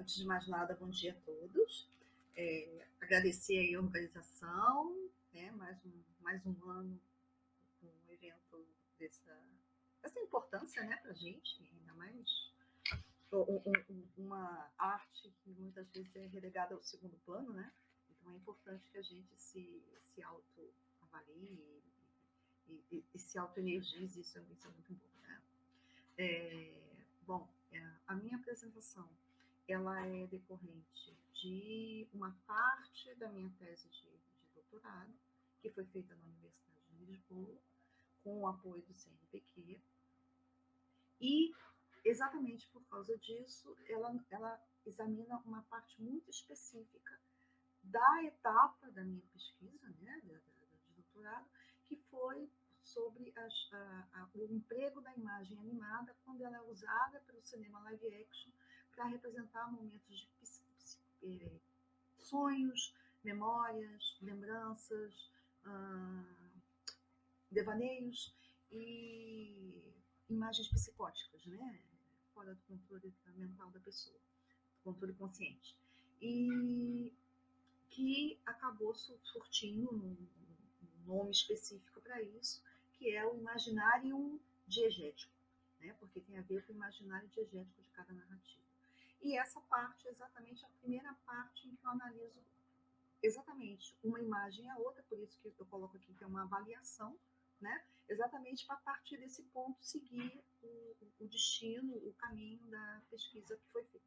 Antes de mais nada, bom dia a todos. Agradecer aí a organização, né? Mais um ano com um evento dessa importância, né, para a gente, ainda mais uma arte que muitas vezes é relegada ao segundo plano, né? Então é importante que a gente se autoavalie e se autoenergize, isso é muito bom, né? A minha apresentação ela é decorrente de uma parte da minha tese de doutorado, que foi feita na Universidade de Lisboa, com o apoio do CNPq, e exatamente por causa disso, ela examina uma parte muito específica da etapa da minha pesquisa, né, de doutorado, que foi sobre o emprego da imagem animada quando ela é usada pelo cinema live action para representar momentos de sonhos, memórias, lembranças, devaneios e imagens psicóticas, né? Fora do controle mental da pessoa, controle consciente. E que acabou surtindo um nome específico para isso, que é o imaginário diegético, né? Porque tem a ver com o imaginário diegético de cada narrativa. E essa parte é exatamente a primeira parte em que eu analiso exatamente uma imagem e a outra, por isso que eu coloco aqui que é uma avaliação, né? Exatamente para partir desse ponto seguir o destino, o caminho da pesquisa que foi feita.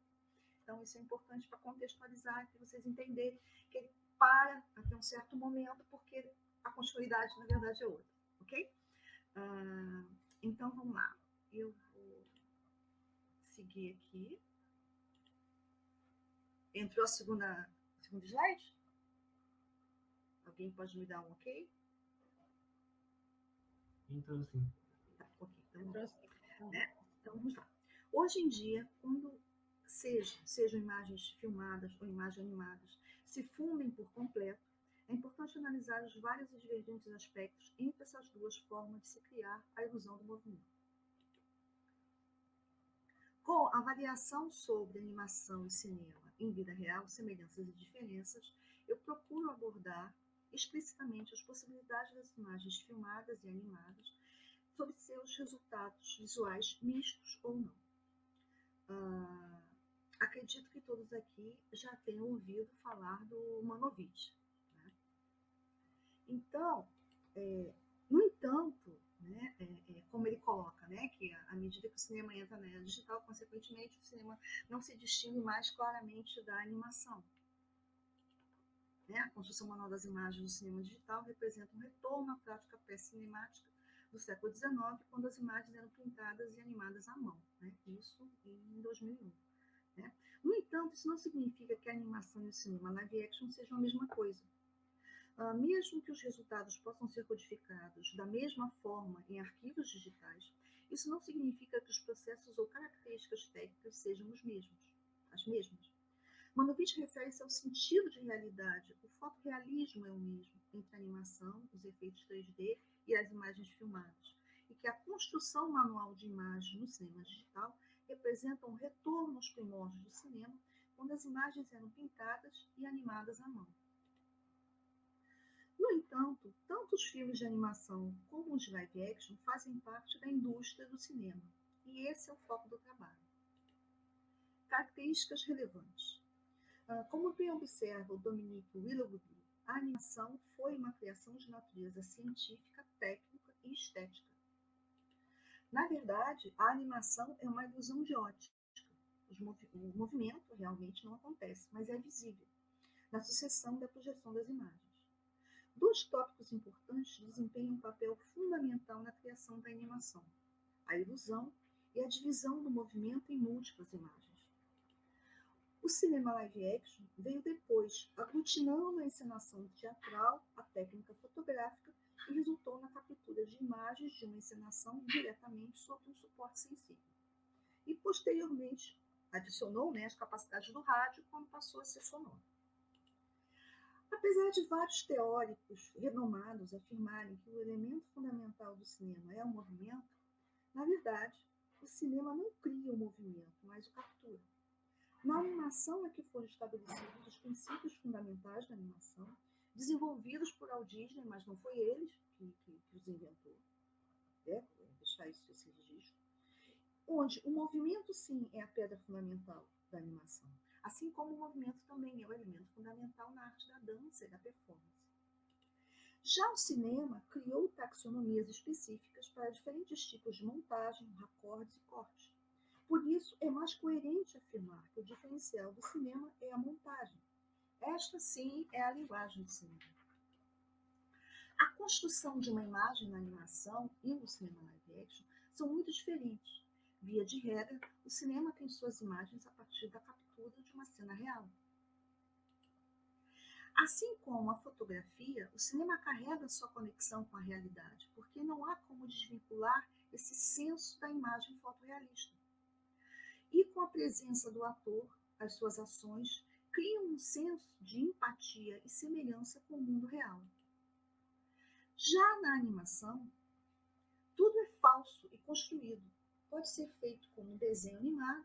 Então, isso é importante para contextualizar, para vocês entenderem que ele para até um certo momento, porque a continuidade, na verdade, é outra, ok? Então, vamos lá. Eu vou seguir aqui. Entrou a segunda slide? Alguém pode me dar um ok? Entrou sim. Tá, ok. Então, vamos lá. Hoje em dia, quando sejam imagens filmadas ou imagens animadas, se fundem por completo, é importante analisar os vários e divergentes aspectos entre essas duas formas de se criar a ilusão do movimento. Com a avaliação sobre animação e cinema em vida real, semelhanças e diferenças, eu procuro abordar explicitamente as possibilidades das imagens filmadas e animadas sobre seus resultados visuais mistos ou não. Acredito que todos aqui já tenham ouvido falar do Manovich, né? Então, no entanto, né, como ele coloca, né, que à medida que o cinema entra na era digital, consequentemente o cinema não se distingue mais claramente da animação. Né? A construção manual das imagens do cinema digital representa um retorno à prática pré-cinemática do século XIX, quando as imagens eram pintadas e animadas à mão, né? Isso em 2001. Né? No entanto, isso não significa que a animação e o cinema live action sejam a mesma coisa. Mesmo que os resultados possam ser codificados da mesma forma em arquivos digitais, isso não significa que os processos ou características técnicas sejam as mesmas. Manovich refere-se ao sentido de realidade. O fotorrealismo é o mesmo entre a animação, os efeitos 3D e as imagens filmadas, e que a construção manual de imagens no cinema digital representa um retorno aos primórdios do cinema, quando as imagens eram pintadas e animadas à mão. No entanto, tanto os filmes de animação como os de live action fazem parte da indústria do cinema, e esse é o foco do trabalho. Características relevantes. Como bem observa o Dominique Willoughby, a animação foi uma criação de natureza científica, técnica e estética. Na verdade, a animação é uma ilusão de ótica. O movimento realmente não acontece, mas é visível, na sucessão da projeção das imagens. Dois tópicos importantes desempenham um papel fundamental na criação da animação: a ilusão e a divisão do movimento em múltiplas imagens. O cinema live action veio depois, aglutinando a encenação teatral, a técnica fotográfica, e resultou na captura de imagens de uma encenação diretamente sobre um suporte sensível. E, posteriormente, adicionou, as capacidades do rádio quando passou a ser sonoro. Apesar de vários teóricos renomados afirmarem que o elemento fundamental do cinema é o movimento, na verdade, o cinema não cria o movimento, mas o captura. Na animação é que foram estabelecidos os princípios fundamentais da animação, desenvolvidos por Walt Disney, mas não foi ele que os inventou, né? Vou deixar esse registro. Onde o movimento, sim, é a pedra fundamental da animação, assim como o movimento também é o elemento fundamental na arte da dança e da performance. Já o cinema criou taxonomias específicas para diferentes tipos de montagem, racordes e cortes. Por isso, é mais coerente afirmar que o diferencial do cinema é a montagem. Esta, sim, é a linguagem do cinema. A construção de uma imagem na animação e no cinema live action são muito diferentes. Via de regra, o cinema tem suas imagens a partir da captura de uma cena real. Assim como a fotografia, o cinema carrega sua conexão com a realidade, porque não há como desvincular esse senso da imagem fotorrealista. E com a presença do ator, as suas ações criam um senso de empatia e semelhança com o mundo real. Já na animação, tudo é falso e construído. Pode ser feito como um desenho animado,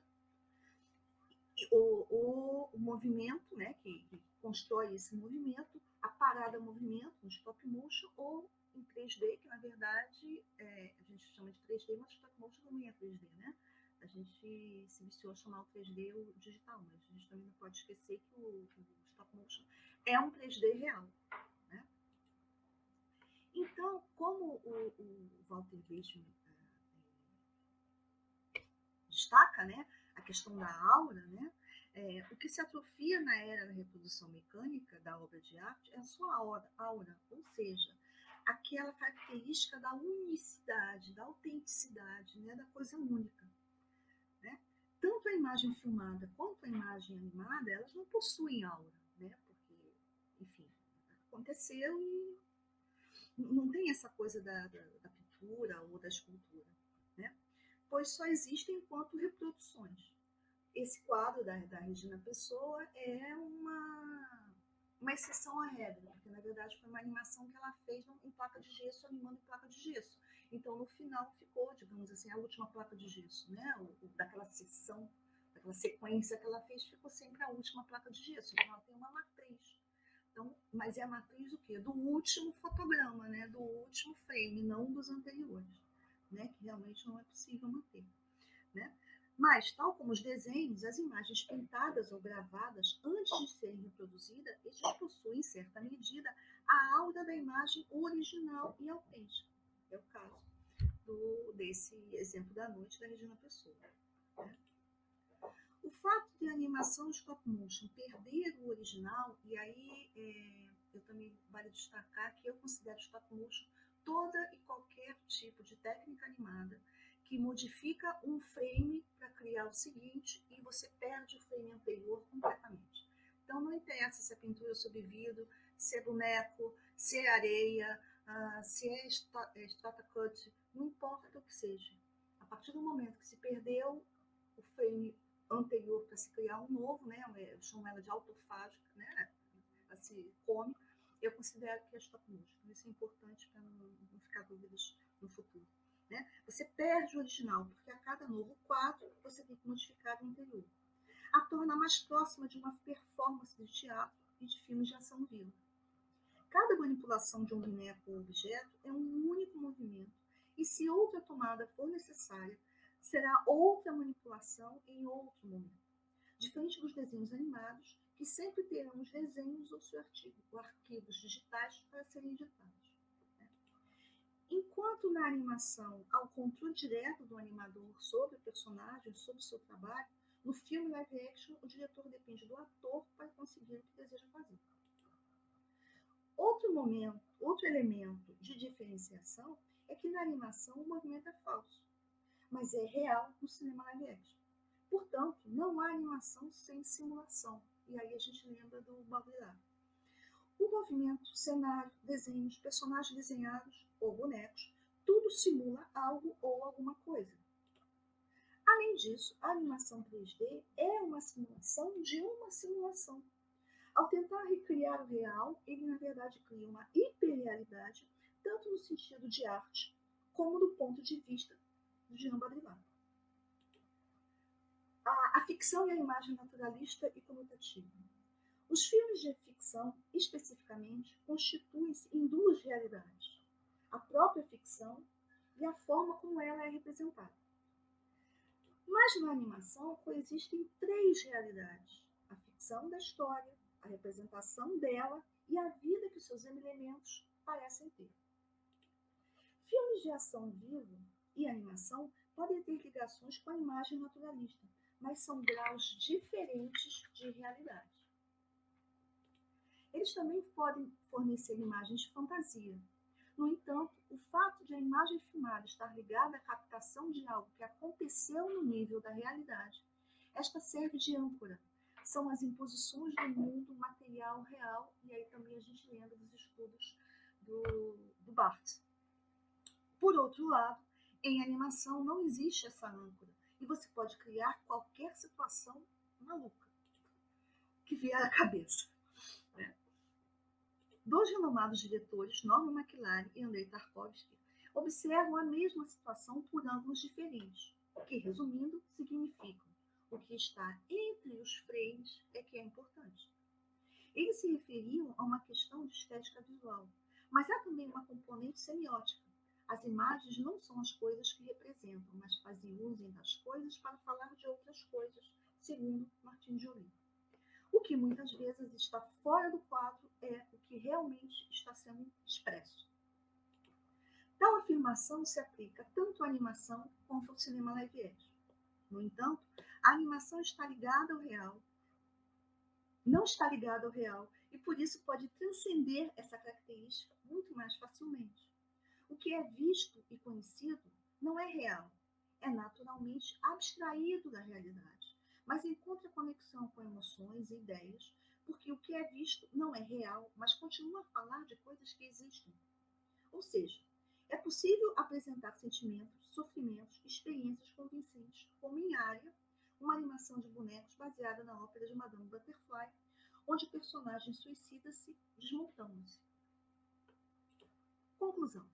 o movimento, né, que constrói esse movimento, a parada movimento, no stop motion, ou em 3D, que na verdade a gente chama de 3D, mas stop motion também é 3D, né? A gente se viciou a chamar o 3D o digital, mas a gente também não pode esquecer que o stop motion é um 3D real, né? Então, como o Walter Benjamin destaca, né, a questão da aura, né, o que se atrofia na era da reprodução mecânica da obra de arte é a sua aura, ou seja, aquela característica da unicidade, da autenticidade, né, da coisa única. Né? Tanto a imagem filmada quanto a imagem animada, elas não possuem aura, né, porque, enfim, aconteceu e não tem essa coisa da pintura ou da escultura, né? Pois só existem enquanto reproduções. Esse quadro da Regina Pessoa é uma exceção à regra, porque na verdade foi uma animação que ela fez em placa de gesso, animando em placa de gesso. Então no final ficou, digamos assim, a última placa de gesso, né? Daquela seção, daquela sequência que ela fez, ficou sempre a última placa de gesso. Então ela tem uma matriz. Então, mas é a matriz do quê? Do último fotograma, né? Do último frame, não dos anteriores, né? Que realmente não é possível manter, né? Mas, tal como os desenhos, as imagens pintadas ou gravadas antes de serem reproduzidas, estes possuem, em certa medida, a aura da imagem original e autêntica. É o caso desse exemplo da noite da Regina Pessoa. Né? O fato de a animação stop motion perder o original, e aí eu também vale destacar que eu considero stop motion toda e qualquer tipo de técnica animada que modifica um frame para criar o seguinte e você perde o frame anterior completamente. Então não interessa se é pintura sob vidro, se é boneco, se é areia, se é strata cut, não importa o que seja. A partir do momento que se perdeu o frame anterior para se criar um novo, né? Eu chamo ela de autofágica, né? Ela se come. Eu considero que é stop motion. Isso é importante para não ficar dúvidas no futuro. Né? Você perde o original, porque a cada novo quadro você tem que modificar o anterior. A torna mais próxima de uma performance de teatro e de filmes de ação viva. Cada manipulação de um boneco ou objeto é um único movimento, e se outra tomada for necessária, será outra manipulação em outro momento. Diferente dos desenhos animados, que sempre terão os desenhos ou seus arquivos digitais para serem editados. Enquanto na animação há o controle direto do animador sobre o personagem, sobre o seu trabalho, no filme live action o diretor depende do ator para conseguir o que deseja fazer. Outro elemento de diferenciação é que na animação o movimento é falso, mas é real no cinema live action. Portanto, não há animação sem simulação. E aí a gente lembra do Baudrillard. O movimento, cenário, desenhos, personagens desenhados ou bonecos, tudo simula algo ou alguma coisa. Além disso, a animação 3D é uma simulação de uma simulação. Ao tentar recriar o real, ele na verdade cria uma hiperrealidade, tanto no sentido de arte, como do ponto de vista de Jean Baudrillard. A ficção e a imagem naturalista e comutativa. Os filmes de ficção, especificamente, constituem-se em duas realidades: a própria ficção e a forma como ela é representada. Mas na animação coexistem três realidades: a ficção da história, a representação dela e a vida que os seus elementos parecem ter. Filmes de ação vivo e animação podem ter ligações com a imagem naturalista, mas são graus diferentes de realidade. Eles também podem fornecer imagens de fantasia. No entanto, o fato de a imagem filmada estar ligada à captação de algo que aconteceu no nível da realidade, esta serve de âncora. São as imposições do mundo material real, e aí também a gente lembra dos estudos do Barthes. Por outro lado, em animação não existe essa âncora, e você pode criar qualquer situação maluca que vier à cabeça. Dois renomados diretores, Norman McLaren e Andrei Tarkovsky, observam a mesma situação por ângulos diferentes, o que, resumindo, significam: o que está entre os frames é que é importante. Eles se referiam a uma questão de estética visual, mas há também uma componente semiótica. As imagens não são as coisas que representam, mas fazem uso das coisas para falar de outras coisas, segundo Martin Joly. O que muitas vezes está fora do quadro é o que realmente está sendo expresso. Tal afirmação se aplica tanto à animação quanto ao cinema live action. No entanto, a animação está ligada ao real, não está ligada ao real, e por isso pode transcender essa característica muito mais facilmente. O que é visto e conhecido não é real, é naturalmente abstraído da realidade, mas encontra conexão com emoções e ideias, porque o que é visto não é real, mas continua a falar de coisas que existem. Ou seja, é possível apresentar sentimentos, sofrimentos, experiências convincentes, como em Área, uma animação de bonecos baseada na ópera de Madame Butterfly, onde o personagem suicida-se desmontando-se. Conclusão.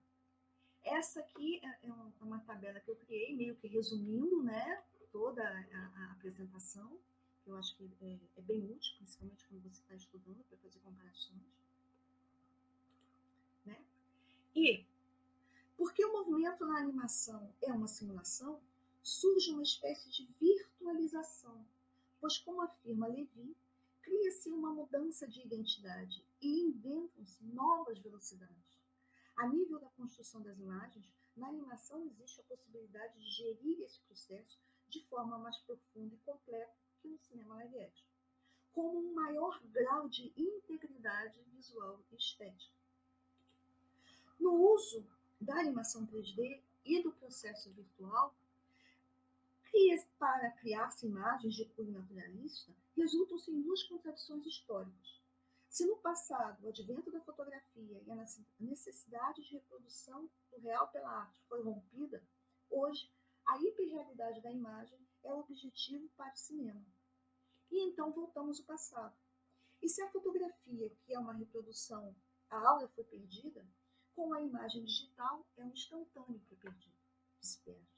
Essa aqui é uma tabela que eu criei, meio que resumindo, né, toda a apresentação. Eu acho que é bem útil, principalmente quando você está estudando, para fazer comparações. Né? E, porque o movimento na animação é uma simulação, surge uma espécie de virtualização, pois, como afirma Levi, cria-se uma mudança de identidade e inventam-se novas velocidades. A nível da construção das imagens, na animação existe a possibilidade de gerir esse processo de forma mais profunda e completa que no cinema live action, como um maior grau de integridade visual e estética. No uso da animação 3D e do processo virtual, para criar-se imagens de cunho naturalista, resultam-se em duas contradições históricas. Se no passado o advento da fotografia e a necessidade de reprodução do real pela arte foi rompida, hoje a hiperrealidade da imagem é o objetivo para o cinema. E então voltamos ao passado. E se a fotografia, que é uma reprodução, a aura foi perdida, com a imagem digital é um instantâneo que é perdido, que se perde.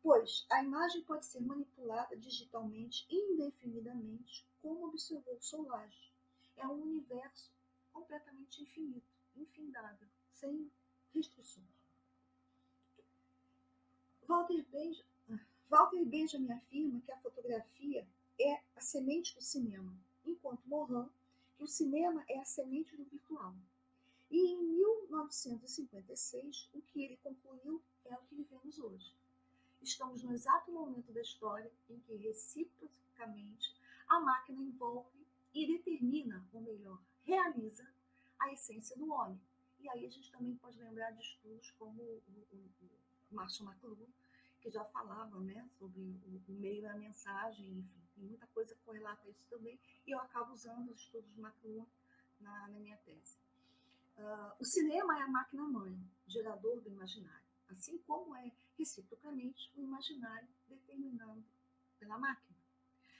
Pois a imagem pode ser manipulada digitalmente indefinidamente, como observou Solage. É um universo completamente infinito, infindável, sem restrições. Walter Benjamin afirma que a fotografia é a semente do cinema, enquanto Morin que o cinema é a semente do virtual. E em 1956, o que ele concluiu é o que vivemos hoje. Estamos no exato momento da história em que, reciprocamente, a máquina envolve e determina, ou melhor, realiza a essência do homem. E aí a gente também pode lembrar de estudos como o Marshall McLuhan, que já falava, né, sobre o meio da mensagem, enfim, tem muita coisa correlata a isso também, e eu acabo usando os estudos de McLuhan na minha tese. O cinema é a máquina-mãe, gerador do imaginário, assim como é, reciprocamente, o imaginário determinado pela máquina.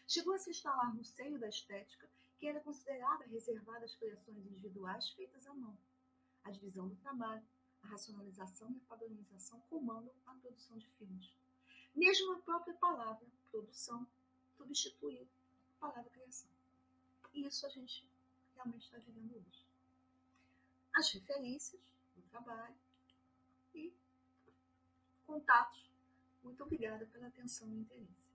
Chegou a se instalar no seio da estética, que era considerada reservada às criações individuais feitas à mão. A divisão do trabalho, a racionalização e a padronização comandam a produção de filmes. Mesmo a própria palavra produção, substituiu a palavra criação. E isso a gente realmente está vivendo hoje. As referências do trabalho e contatos. Muito obrigada pela atenção e interesse.